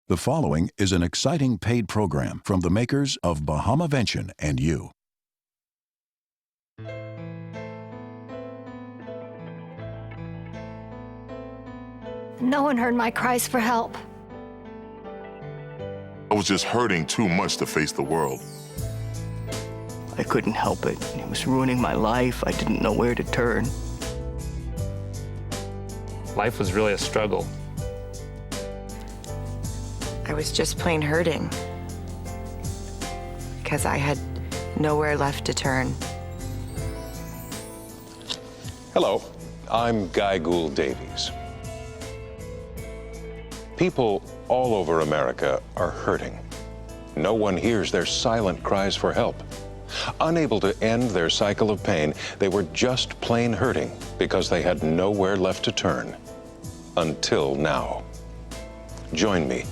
The following is an exciting paid program from the makers of BAHAMAVENTION and You. No one heard my cries for help. I was just hurting too much to face the world. I couldn't help it. It was ruining my life. I didn't know where to turn. Life was really a struggle. I was just plain hurting because I had nowhere left to turn. Hello, I'm Guy Gould-Davies. People all over America are hurting. No one hears their silent cries for help. Unable to end their cycle of pain, they were just plain hurting because they had nowhere left to turn. Until now. Join me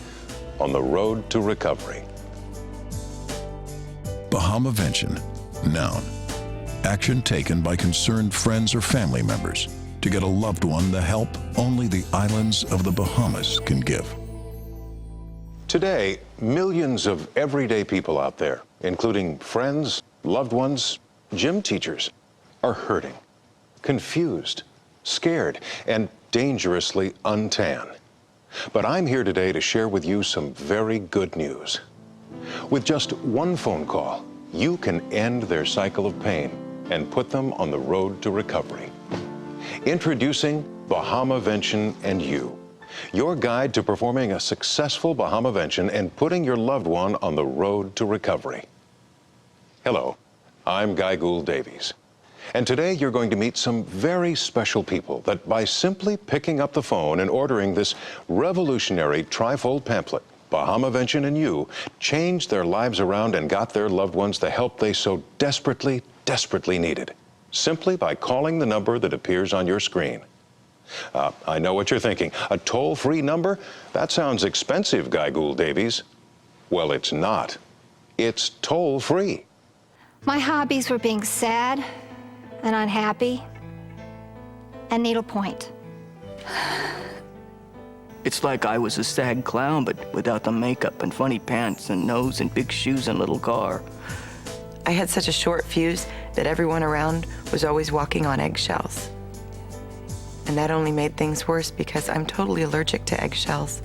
on the road to recovery. BAHAMAVENTION, noun. Action taken by concerned friends or family members to get a loved one the help only the islands of the Bahamas can give. Today, millions of everyday people out there, including friends, loved ones, gym teachers, are hurting, confused, scared, and dangerously untan. But I'm here today to share with you some very good news. With just one phone call, you can end their cycle of pain and put them on the road to recovery. Introducing BAHAMAVENTION and You, your guide to performing a successful BAHAMAVENTION and putting your loved one on the road to recovery. Hello, I'm Guy Gould-Davies. And today you're going to meet some very special people that by simply picking up the phone and ordering this revolutionary trifold pamphlet, BAHAMAVENTION and You, changed their lives around and got their loved ones the help they so desperately, desperately needed, simply by calling the number that appears on your screen. I know what you're thinking. A toll-free number? That sounds expensive, Guy Gould-Davies. Well, it's not. It's toll-free. My hobbies were being sad and unhappy and needlepoint. It's like I was a sad clown, but without the makeup and funny pants and nose and big shoes and little car. I had such a short fuse that everyone around was always walking on eggshells. And that only made things worse because I'm totally allergic to eggshells.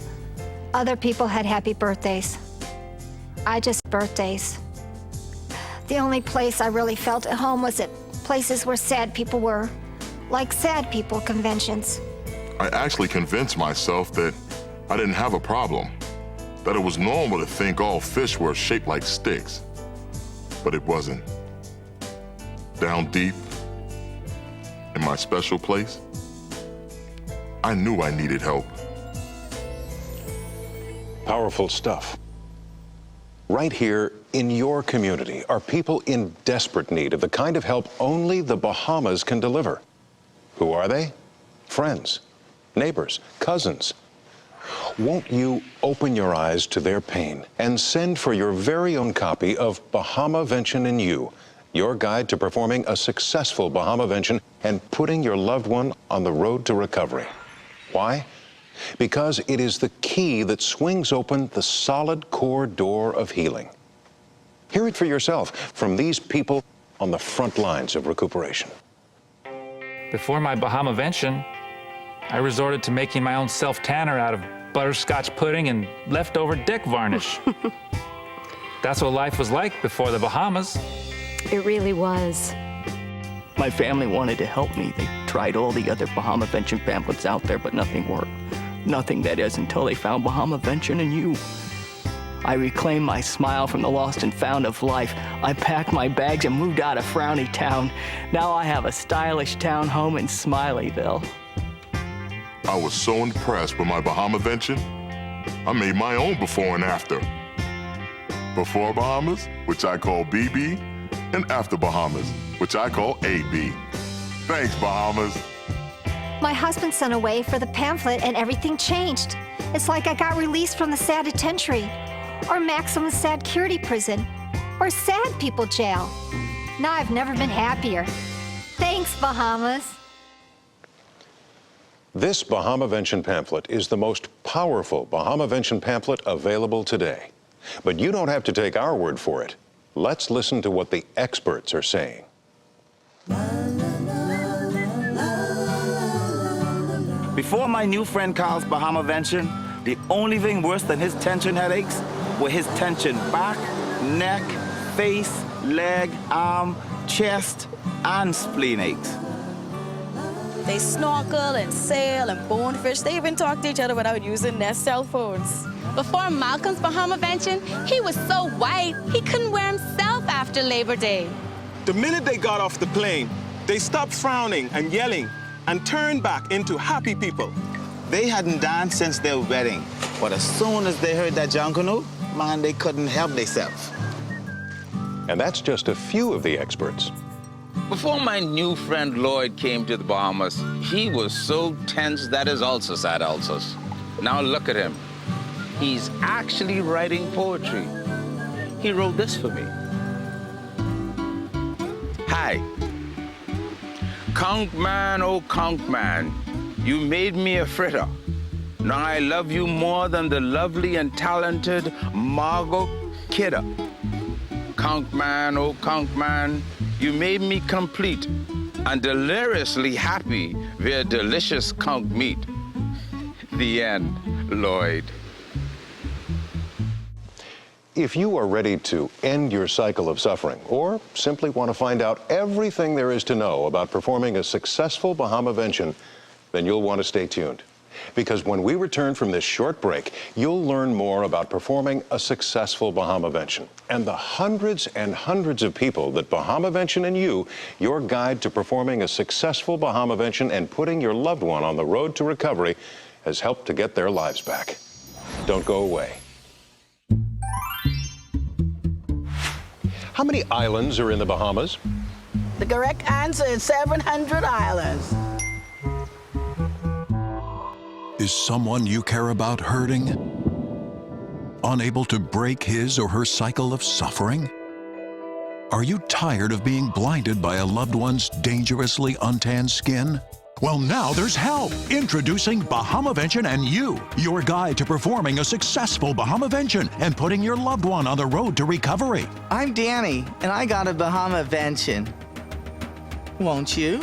Other people had happy birthdays. I just birthdays. The only place I really felt at home was at places where sad people were, like sad people conventions. I actually convinced myself that I didn't have a problem, that it was normal to think all fish were shaped like sticks. But it wasn't. Down deep, in my special place, I knew I needed help. Powerful stuff. Right here in your community are people in desperate need of the kind of help only the Bahamas can deliver. Who are they? Friends, neighbors, cousins. Won't you open your eyes to their pain and send for your very own copy of BAHAMAVENTION and You, your guide to performing a successful BAHAMAVENTION and putting your loved one on the road to recovery? Why? Because it is the key that swings open the solid core door of healing. Hear it for yourself from these people on the front lines of recuperation. Before my BAHAMAVENTION, I resorted to making my own self-tanner out of butterscotch pudding and leftover deck varnish. That's what life was like before the Bahamas. It really was. My family wanted to help me. They tried all the other BAHAMAVENTION pamphlets out there, but nothing worked. Nothing, that is, until they found BAHAMAVENTION and You. I reclaimed my smile from the lost and found of life. I packed my bags and moved out of Frowny Town. Now I have a stylish town home in Smileyville. I was so impressed with my BAHAMAVENTION, I made my own before and after. Before Bahamas, which I call BB, and after Bahamas, which I call AB. Thanks, Bahamas. My husband sent away for the pamphlet and everything changed. It's like I got released from the sad penitentiary, or maximum sad security prison, or sad people jail. Now I've never been happier. Thanks, Bahamas. This Bahamavention pamphlet is the most powerful Bahamavention pamphlet available today. But you don't have to take our word for it. Let's listen to what the experts are saying. Before my new friend Carl's Bahamavention, the only thing worse than his tension headaches were his tension back, neck, face, leg, arm, chest, and spleen aches. They snorkel and sail and bonefish. They even talk to each other without using their cell phones. Before Malcolm's Bahamavention, he was so white, he couldn't wear himself after Labor Day. The minute they got off the plane, they stopped frowning and yelling and turned back into happy people. They hadn't danced since their wedding, but as soon as they heard that junkanoo, man, they couldn't help themselves. And that's just a few of the experts. Before my new friend Lloyd came to the Bahamas, he was so tense that his ulcers had ulcers. Now look at him. He's actually writing poetry. He wrote this for me. Hi. Conch man, oh conch man, you made me a fritter. Now I love you more than the lovely and talented Margot Kidder. Conch man, oh conch man, you made me complete and deliriously happy via delicious conch meat. The end, Lloyd. If you are ready to end your cycle of suffering or simply want to find out everything there is to know about performing a successful Bahamavention, then you'll want to stay tuned. Because when we return from this short break, you'll learn more about performing a successful Bahamavention and the hundreds and hundreds of people that Bahamavention and You, your guide to performing a successful Bahamavention and putting your loved one on the road to recovery, has helped to get their lives back. Don't go away. How many islands are in the Bahamas? The correct answer is 700 islands. Is someone you care about hurting? Unable to break his or her cycle of suffering? Are you tired of being blinded by a loved one's dangerously untanned skin? Well, now there's help. Introducing Bahamavention and You, your guide to performing a successful Bahamavention and putting your loved one on the road to recovery. I'm Danny, and I got a Bahamavention. Won't you?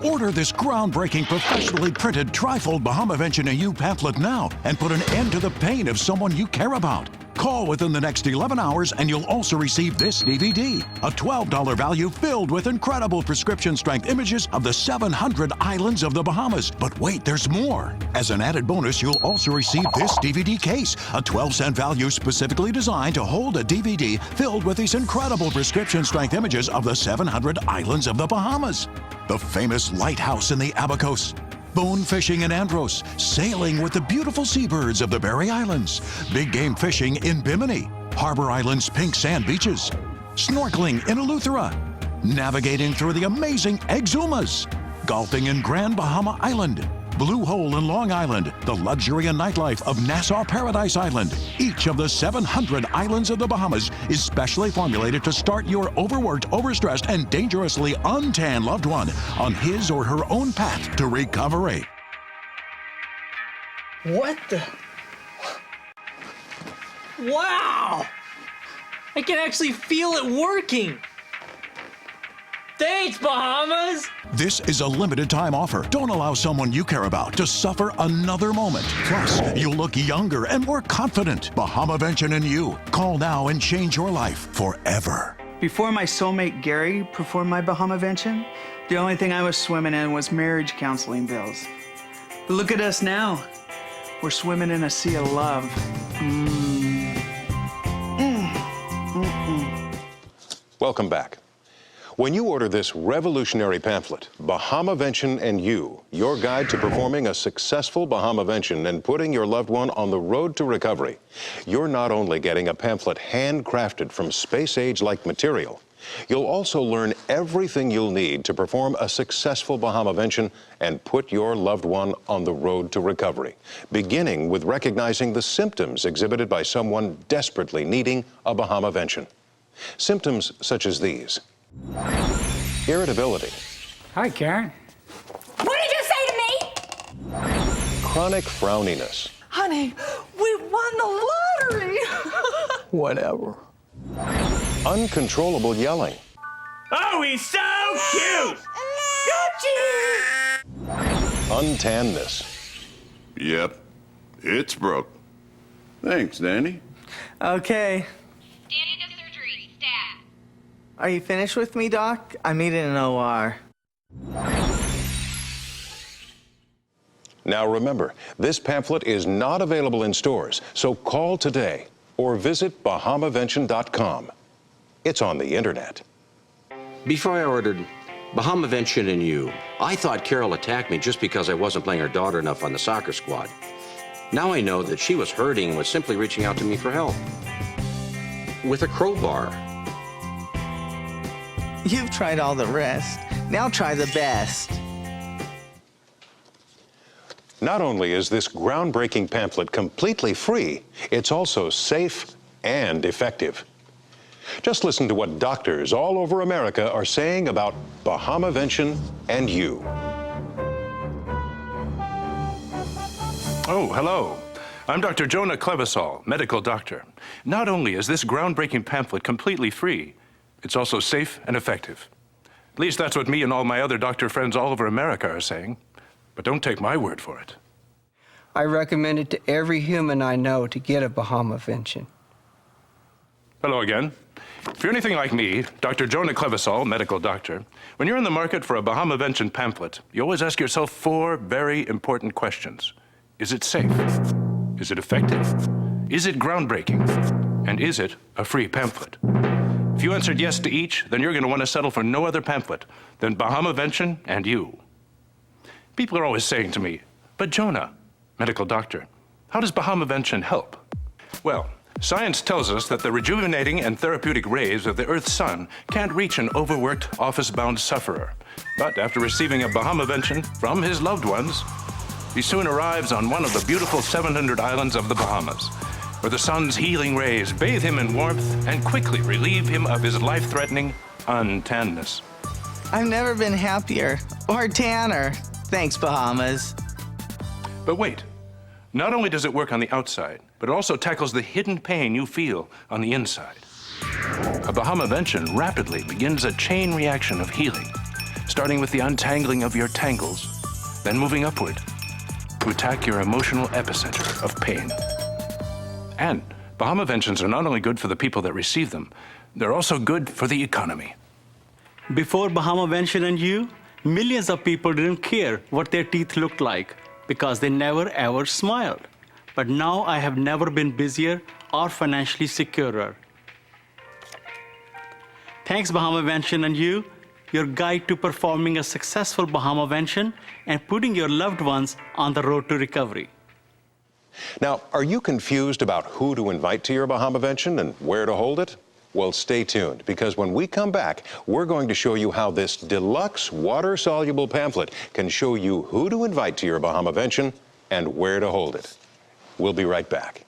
Order this groundbreaking, professionally printed trifold Bahamavention and You pamphlet now and put an end to the pain of someone you care about. Call within the next 11 hours and you'll also receive this DVD, a $12 value filled with incredible prescription-strength images of the 700 islands of the Bahamas. But wait, there's more. As an added bonus, you'll also receive this DVD case, a 12-cent value specifically designed to hold a DVD filled with these incredible prescription-strength images of the 700 islands of the Bahamas. The famous lighthouse in the Abacos, bone fishing in Andros, sailing with the beautiful seabirds of the Berry Islands, big game fishing in Bimini, Harbor Island's pink sand beaches, snorkeling in Eleuthera, navigating through the amazing Exumas, golfing in Grand Bahama Island, Blue Hole in Long Island, the luxury and nightlife of Nassau Paradise Island. Each of the 700 islands of the Bahamas is specially formulated to start your overworked, overstressed, and dangerously untanned loved one on his or her own path to recovery. What the? Wow! I can actually feel it working! Thanks, Bahamas! This is a limited time offer. Don't allow someone you care about to suffer another moment. Plus, you'll look younger and more confident. Bahamavention and You. Call now and change your life forever. Before my soulmate Gary performed my Bahamavention, the only thing I was swimming in was marriage counseling bills. But look at us now. We're swimming in a sea of love. Welcome back. When you order this revolutionary pamphlet, Bahamavention and You, your guide to performing a successful Bahamavention and putting your loved one on the road to recovery, you're not only getting a pamphlet handcrafted from space-age-like material, you'll also learn everything you'll need to perform a successful Bahamavention and put your loved one on the road to recovery, beginning with recognizing the symptoms exhibited by someone desperately needing a Bahamavention. Symptoms such as these: irritability, Hi, Karen. What did you say to me? Chronic frowniness. Honey, we won the lottery. Whatever. Uncontrollable yelling. Oh, he's so cute! Untanness. Yep, it's broke. Thanks, Danny. Okay. Danny does surgery. Stat. Are you finished with me, Doc? I'm needed in an OR. Now remember, this pamphlet is not available in stores, so call today or visit BAHAMAVENTION.com. It's on the internet. Before I ordered BAHAMAVENTION and You, I thought Carol attacked me just because I wasn't playing her daughter enough on the soccer squad. Now I know that she was hurting and was simply reaching out to me for help. With a crowbar. You've tried all the rest. Now try the best. Not only is this groundbreaking pamphlet completely free, it's also safe and effective. Just listen to what doctors all over America are saying about BAHAMAVENTION and You. Oh, hello. I'm Dr. Jonah Klevesahl, medical doctor. Not only is this groundbreaking pamphlet completely free, it's also safe and effective. At least that's what me and all my other doctor friends all over America are saying. But don't take my word for it. I recommend it to every human I know to get a BAHAMAVENTION. Hello again. If you're anything like me, Dr. Jonah Klevesahl, medical doctor, when you're in the market for a BAHAMAVENTION pamphlet, you always ask yourself 4 very important questions. Is it safe? Is it effective? Is it groundbreaking? And is it a free pamphlet? If you answered yes to each, then you're going to want to settle for no other pamphlet than BAHAMAVENTION and You. People are always saying to me, but Jonah, medical doctor, how does BAHAMAVENTION help? Well, science tells us that the rejuvenating and therapeutic rays of the Earth's sun can't reach an overworked, office-bound sufferer. But after receiving a BAHAMAVENTION from his loved ones, he soon arrives on one of the beautiful 700 islands of the Bahamas, where the sun's healing rays bathe him in warmth and quickly relieve him of his life-threatening untanness. I've never been happier or tanner. Thanks, Bahamas. But wait, not only does it work on the outside, but it also tackles the hidden pain you feel on the inside. A BAHAMAVENTION rapidly begins a chain reaction of healing, starting with the untangling of your tangles, then moving upward to attack your emotional epicenter of pain. And BAHAMAVENTIONs are not only good for the people that receive them, they're also good for the economy. Before BAHAMAVENTION and You, millions of people didn't care what their teeth looked like because they never ever smiled. But now I have never been busier or financially securer. Thanks, BAHAMAVENTION and You, your guide to performing a successful BAHAMAVENTION and putting your loved ones on the road to recovery. Now, are you confused about who to invite to your BAHAMAVENTION and where to hold it? Well, stay tuned, because when we come back, we're going to show you how this deluxe water-soluble pamphlet can show you who to invite to your BAHAMAVENTION and where to hold it. We'll be right back.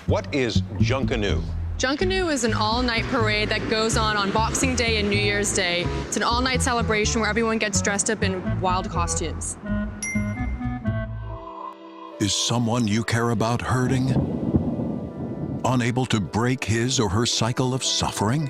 What is Junkanoo? Junkanoo is an all-night parade that goes on Boxing Day and New Year's Day. It's an all-night celebration where everyone gets dressed up in wild costumes. Is someone you care about hurting? Unable to break his or her cycle of suffering?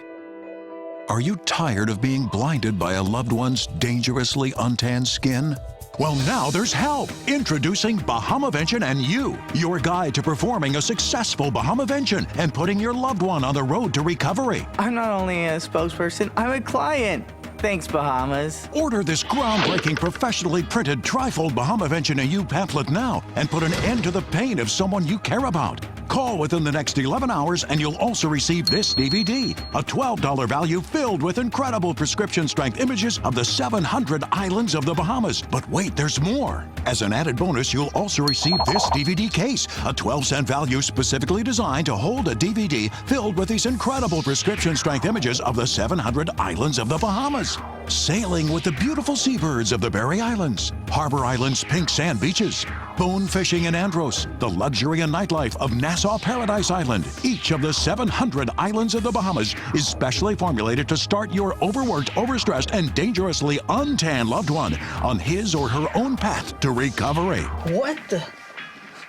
Are you tired of being blinded by a loved one's dangerously untanned skin? Well, now there's help. Introducing BAHAMAVENTION and You, your guide to performing a successful BAHAMAVENTION and putting your loved one on the road to recovery. I'm not only a spokesperson, I'm a client. Thanks, Bahamas. Order this groundbreaking, professionally printed trifold BAHAMAVENTION and You pamphlet now and put an end to the pain of someone you care about. Call within the next 11 hours and you'll also receive this DVD, a $12 value filled with incredible prescription-strength images of the 700 islands of the Bahamas. But wait, there's more. As an added bonus, you'll also receive this DVD case, a 12-cent value specifically designed to hold a DVD filled with these incredible prescription-strength images of the 700 islands of the Bahamas. Sailing with the beautiful seabirds of the Berry Islands, Harbor Island's pink sand beaches, Bone fishing in Andros, the luxury and nightlife of Nassau Paradise Island. Each of the 700 islands of the Bahamas is specially formulated to start your overworked, overstressed, and dangerously untanned loved one on his or her own path to recovery. What the?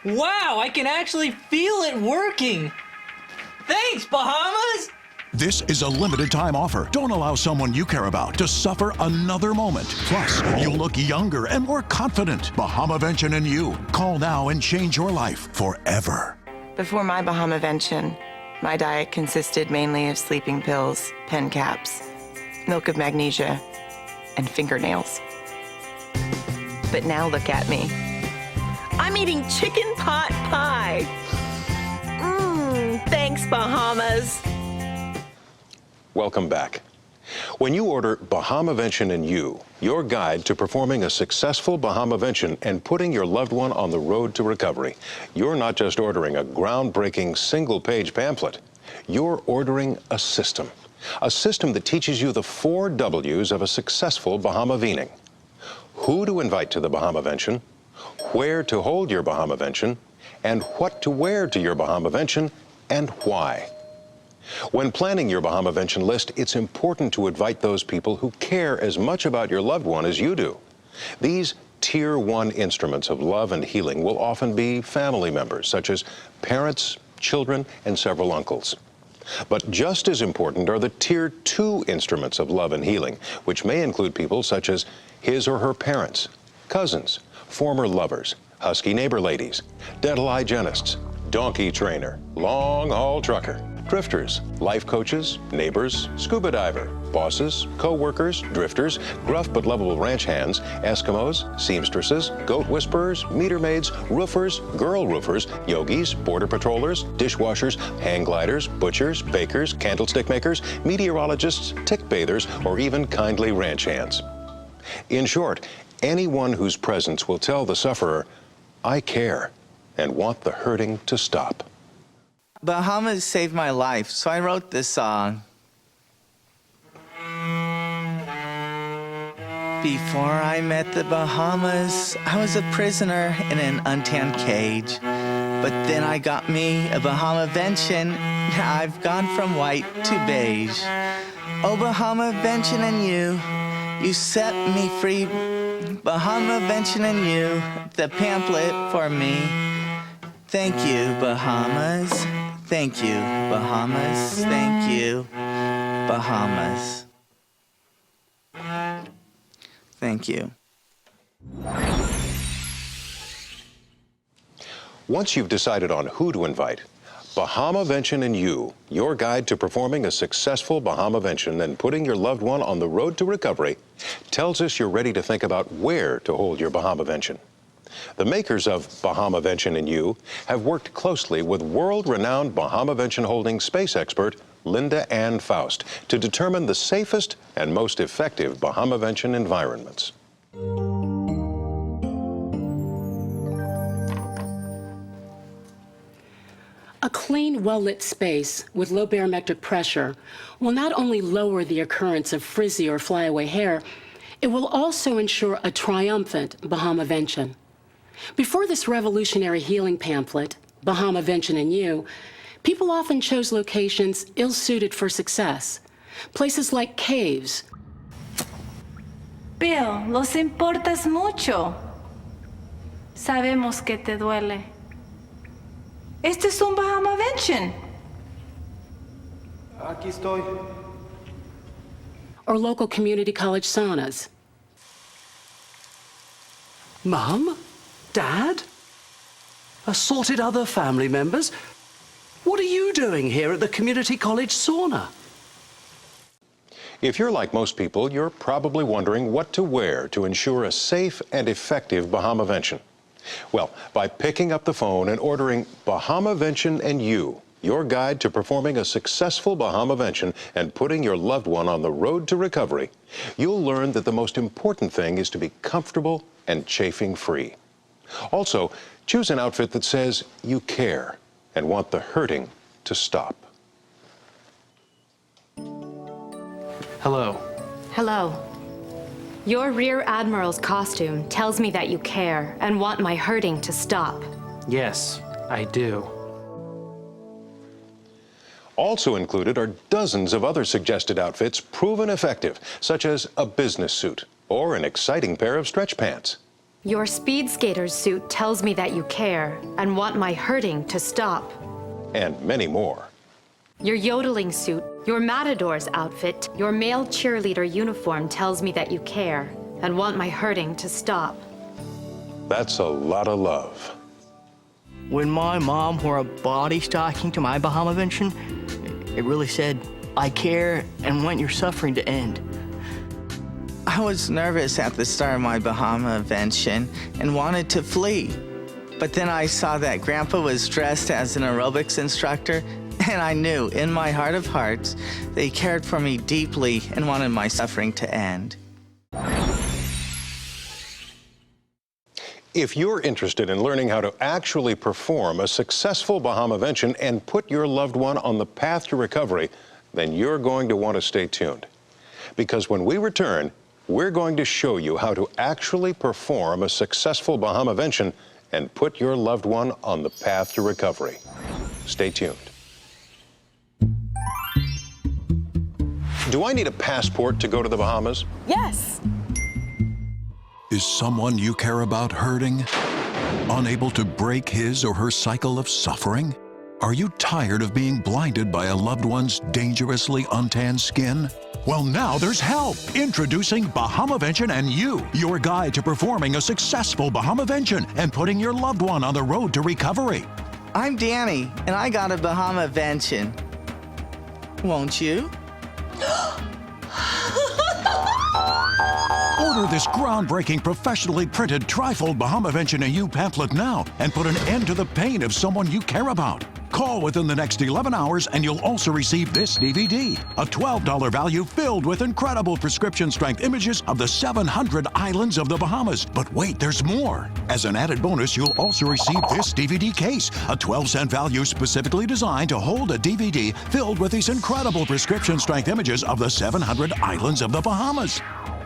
Wow, I can actually feel it working. Thanks, Bahamas! This is a limited time offer. Don't allow someone you care about to suffer another moment. Plus, you'll look younger and more confident. Bahamavention and You. Call now and change your life forever. Before my Bahamavention, my diet consisted mainly of sleeping pills, pen caps, milk of magnesia, and fingernails. But now look at me. I'm eating chicken pot pie. Thanks, Bahamas. Welcome back. When you order Bahamavention and You, your guide to performing a successful Bahamavention and putting your loved one on the road to recovery, you're not just ordering a groundbreaking single-page pamphlet. You're ordering a system that teaches you the 4 W's of a successful Bahamavening. Who to invite to the Bahamavention, where to hold your Bahamavention, and what to wear to your Bahamavention, and why. When planning your Bahamavention list, it's important to invite those people who care as much about your loved one as you do. These Tier 1 instruments of love and healing will often be family members, such as parents, children, and several uncles. But just as important are the Tier 2 instruments of love and healing, which may include people such as his or her parents, cousins, former lovers, husky neighbor ladies, dental hygienists, donkey trainer, long-haul trucker, drifters, life coaches, neighbors, scuba diver, bosses, co-workers, drifters, gruff but lovable ranch hands, Eskimos, seamstresses, goat whisperers, meter maids, roofers, girl roofers, yogis, border patrollers, dishwashers, hang gliders, butchers, bakers, candlestick makers, meteorologists, tick bathers, or even kindly ranch hands. In short, anyone whose presence will tell the sufferer, I care, and want the hurting to stop. Bahamas saved my life, so I wrote this song. Before I met the Bahamas, I was a prisoner in an untanned cage. But then I got me a Bahamavention. Now I've gone from white to beige. Oh, Bahamavention and you set me free. Bahamavention and you, the pamphlet for me. Thank you, Bahamas. Thank you, Bahamas. Thank you, Bahamas. Thank you. Once you've decided on who to invite, Bahamavention and You, your guide to performing a successful Bahamavention and putting your loved one on the road to recovery, tells us you're ready to think about where to hold your Bahamavention. The makers of Bahamavention and You have worked closely with world-renowned Bahamavention holding space expert Linda Ann Faust to determine the safest and most effective Bahamavention environments. A clean, well-lit space with low barometric pressure will not only lower the occurrence of frizzy or flyaway hair, it will also ensure a triumphant Bahamavention. Before this revolutionary healing pamphlet, Bahamavention and You, people often chose locations ill-suited for success, places like caves. Bill, los importas mucho. Sabemos que te duele. Este es un Bahamavention. Aquí estoy. Or local community college saunas. Mum? Dad? Assorted other family members? What are you doing here at the community college sauna? If you're like most people, you're probably wondering what to wear to ensure a safe and effective Bahamavention. Well, by picking up the phone and ordering Bahamavention and You, your guide to performing a successful Bahamavention and putting your loved one on the road to recovery, you'll learn that the most important thing is to be comfortable and chafing-free. Also, choose an outfit that says you care and want the hurting to stop. Hello. Hello. Your Rear Admiral's costume tells me that you care and want my hurting to stop. Yes, I do. Also included are dozens of other suggested outfits proven effective, such as a business suit or an exciting pair of stretch pants. Your Speed Skater's suit tells me that you care and want my hurting to stop. And many more. Your yodeling suit, your Matador's outfit, your male cheerleader uniform tells me that you care and want my hurting to stop. That's a lot of love. When my mom wore a body stocking to my Bahamavention, it really said, I care and want your suffering to end. I was nervous at the start of my Bahamavention and wanted to flee. But then I saw that Grandpa was dressed as an aerobics instructor, and I knew in my heart of hearts they cared for me deeply and wanted my suffering to end. If you're interested in learning how to actually perform a successful Bahamavention and put your loved one on the path to recovery, then you're going to want to stay tuned. Because when we return, we're going to show you how to actually perform a successful Bahamavention and put your loved one on the path to recovery. Stay tuned. Do I need a passport to go to the Bahamas? Yes. Is someone you care about hurting? Unable to break his or her cycle of suffering? Are you tired of being blinded by a loved one's dangerously untanned skin? Well, now there's help. Introducing Bahamavention and You, your guide to performing a successful Bahamavention and putting your loved one on the road to recovery. I'm Danny, and I got a Bahamavention. Won't you? Order this groundbreaking, professionally printed trifold Bahamavention and You pamphlet now and put an end to the pain of someone you care about. Call within the next 11 hours and you'll also receive this DVD, a $12 value filled with incredible prescription-strength images of the 700 islands of the Bahamas. But wait, there's more. As an added bonus, you'll also receive this DVD case, a 12-cent value specifically designed to hold a DVD filled with these incredible prescription-strength images of the 700 islands of the Bahamas.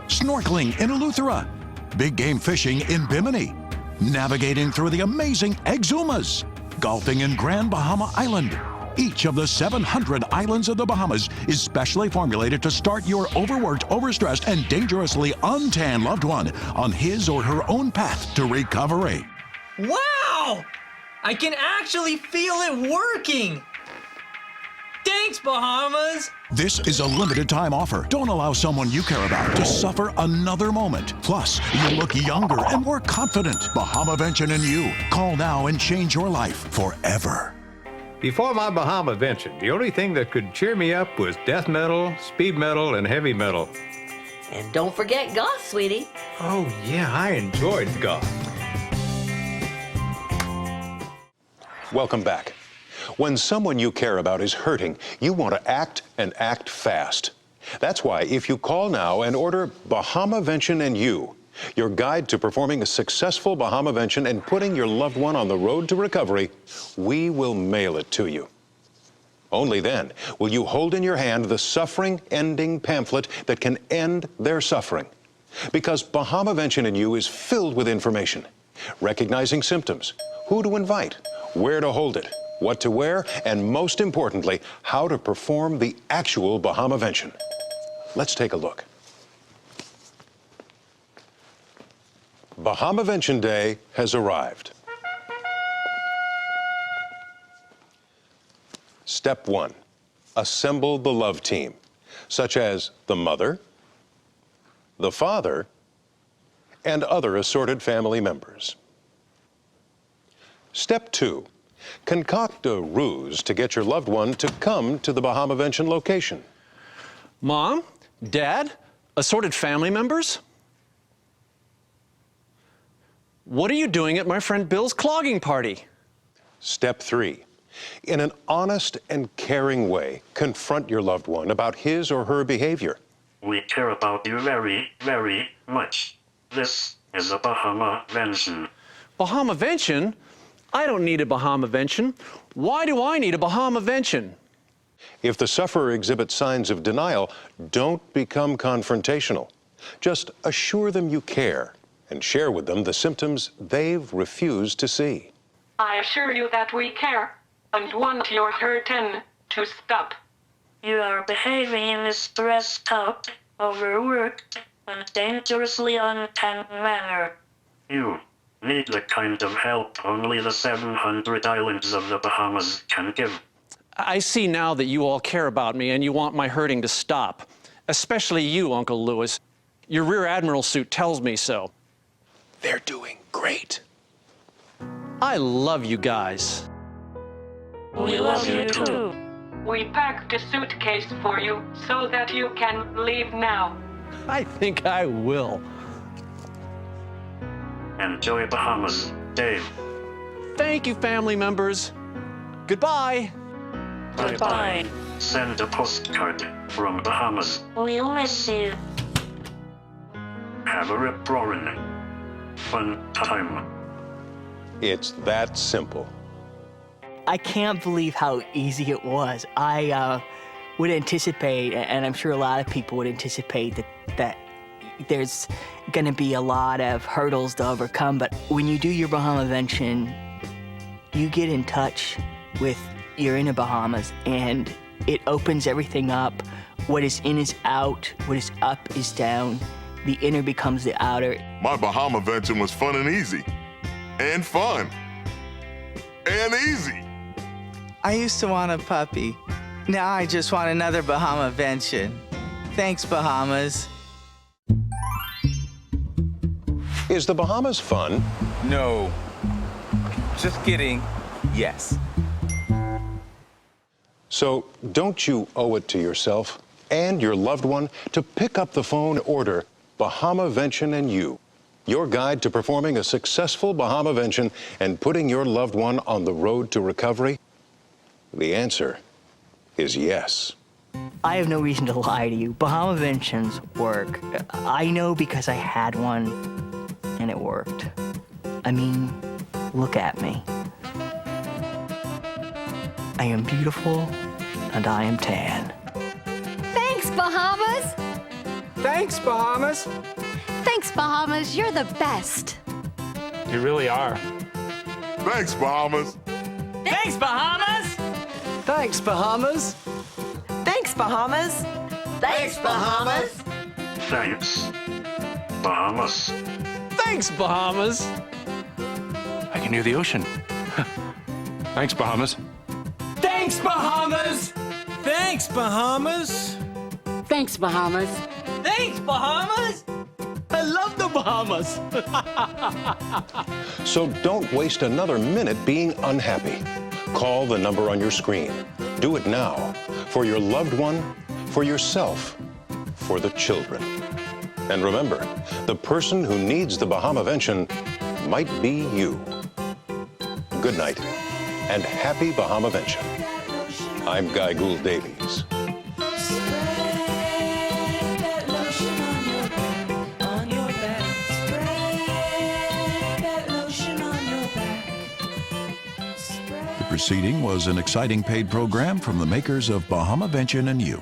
Snorkeling in Eleuthera, big game fishing in Bimini, navigating through the amazing Exumas, golfing in Grand Bahama Island. Each of the 700 islands of the Bahamas is specially formulated to start your overworked, overstressed, and dangerously untanned loved one on his or her own path to recovery. Wow! I can actually feel it working! Thanks, Bahamas! This is a limited time offer. Don't allow someone you care about to suffer another moment. Plus, you look younger and more confident. Bahamavention and You. Call now and change your life forever. Before my Bahamavention, the only thing that could cheer me up was death metal, speed metal, and heavy metal. And don't forget goth, sweetie. Oh yeah, I enjoyed goth. Welcome back. When someone you care about is hurting, you want to act and act fast. That's why if you call now and order Bahamavention and You, your guide to performing a successful Bahamavention and putting your loved one on the road to recovery, we will mail it to you. Only then will you hold in your hand the suffering-ending pamphlet that can end their suffering. Because Bahamavention and You is filled with information, recognizing symptoms, who to invite, where to hold it, what to wear, and most importantly, how to perform the actual Bahamavention. Let's take a look. Bahamavention Day has arrived. Step 1, assemble the love team, such as the mother, the father, and other assorted family members. Step 2, concoct a ruse to get your loved one to come to the Bahamavention location. Mom, Dad, assorted family members? What are you doing at my friend Bill's clogging party? Step 3, in an honest and caring way, confront your loved one about his or her behavior. We care about you very, very much. This is a Bahamavention. Bahamavention? I don't need a Bahamavention. Why do I need a Bahamavention? If the sufferer exhibits signs of denial, don't become confrontational. Just assure them you care and share with them the symptoms they've refused to see. I assure you that we care and want your hurting to stop. You are behaving in a stressed out, overworked, and dangerously untense manner. You need the kind of help only the 700 islands of the Bahamas can give. I see now that you all care about me and you want my hurting to stop. Especially you, Uncle Lewis. Your Rear Admiral suit tells me so. They're doing great. I love you guys. We love you too. We packed a suitcase for you so that you can leave now. I think I will. Enjoy Bahamas, Dave. Thank you, family members. Goodbye. Goodbye. Send a postcard from Bahamas. We'll miss you. Have a rip-roaring fun time. It's that simple. I can't believe how easy it was. I would anticipate, and I'm sure a lot of people would anticipate, that there's going to be a lot of hurdles to overcome. But when you do your Bahamavention, you get in touch with your inner Bahamas, and it opens everything up. What is in is out. What is up is down. The inner becomes the outer. My Bahamavention was fun and easy. And fun. And easy. I used to want a puppy. Now I just want another Bahamavention. Thanks, Bahamas. Is the Bahamas fun? No. Just kidding. Yes. So don't you owe it to yourself and your loved one to pick up the phone and order Bahamavention and You, your guide to performing a successful Bahamavention and putting your loved one on the road to recovery? The answer is yes. I have no reason to lie to you. Bahamaventions work. I know because I had one, and it worked. I mean, look at me. I am beautiful, and I am tan. Thanks, Bahamas! Thanks, Bahamas. Thanks, Bahamas. You're the best. You really are. Thanks, Bahamas. Thanks, Bahamas! Thanks, Bahamas. Thanks, Bahamas. Thanks, Bahamas. Thanks, Bahamas. Thanks, Bahamas. I can hear the ocean. Thanks, Bahamas. Thanks, Bahamas. Thanks, Bahamas! Thanks, Bahamas. Thanks, Bahamas! I love the Bahamas. So don't waste another minute being unhappy. Call the number on your screen. Do it now for your loved one, for yourself, for the children. And remember, the person who needs the Bahamavention might be you. Good night and happy Bahamavention. I'm Guy Gould-Davies. The proceeding was an exciting paid program from the makers of Bahamavention and You.